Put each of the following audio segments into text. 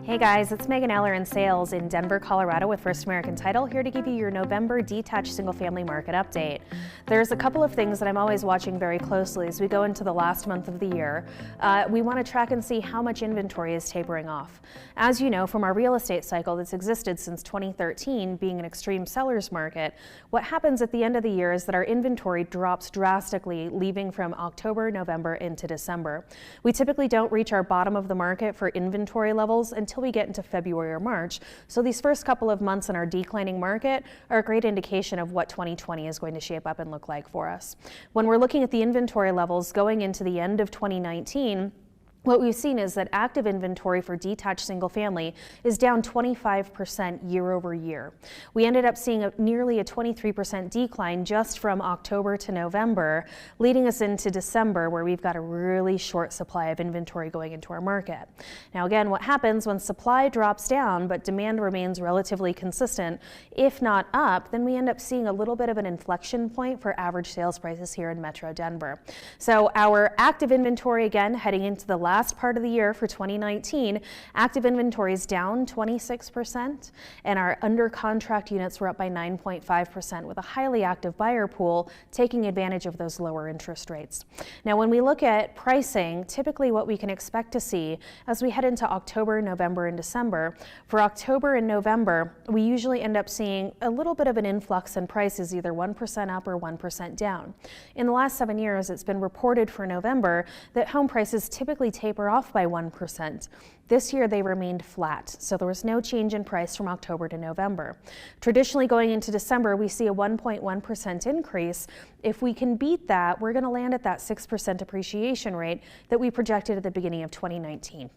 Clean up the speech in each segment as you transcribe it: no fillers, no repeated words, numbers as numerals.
Hey guys, it's Megan Eller in sales in Denver, Colorado with First American Title, here to give you your November detached single-family market update. There's a couple of things that I'm always watching very closely as we go into the last month of the year. We want to track and see how much inventory is tapering off. As you know from our real estate cycle that's existed since 2013, being an extreme seller's market, what happens at the end of the year is that our inventory drops drastically, leaving from October, November into December. We typically don't reach our bottom of the market for inventory levels until we get into February or March. So these first couple of months in our declining market are a great indication of what 2020 is going to shape up and look like for us. When we're looking at the inventory levels going into the end of 2019, what we've seen is that active inventory for detached single family is down 25% year over year. We ended up seeing nearly a 23% decline just from October to November, leading us into December, where we've got a really short supply of inventory going into our market. Now again, what happens when supply drops down but demand remains relatively consistent, if not up, then we end up seeing a little bit of an inflection point for average sales prices here in Metro Denver. So our active inventory, again, heading into the last part of the year for 2019, active inventory is down 26%, and our under contract units were up by 9.5% with a highly active buyer pool taking advantage of those lower interest rates. Now, when we look at pricing, typically what we can expect to see as we head into October, November, and December, for October and November, we usually end up seeing a little bit of an influx in prices, either 1% up or 1% down. In the last 7 years, it's been reported for November that home prices typically taper off by 1%. This year they remained flat, so there was no change in price from October to November. Traditionally going into December, we see a 1.1% increase. If we can beat that, we're going to land at that 6% appreciation rate that we projected at the beginning of 2019.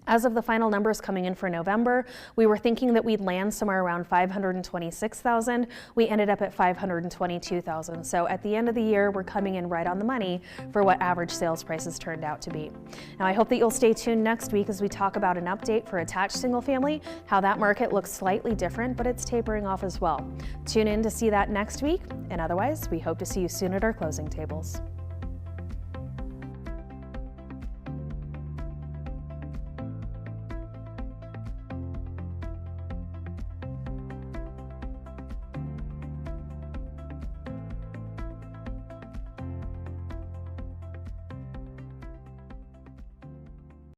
As of the final numbers coming in for November, we were thinking that we'd land somewhere around 526,000. We ended up at 522,000. So at the end of the year, we're coming in right on the money for what average sales prices turned out to be. Now, I hope that you'll stay tuned next week as we talk about an update for attached single family, how that market looks slightly different, but it's tapering off as well. Tune in to see that next week, and otherwise, we hope to see you soon at our closing tables.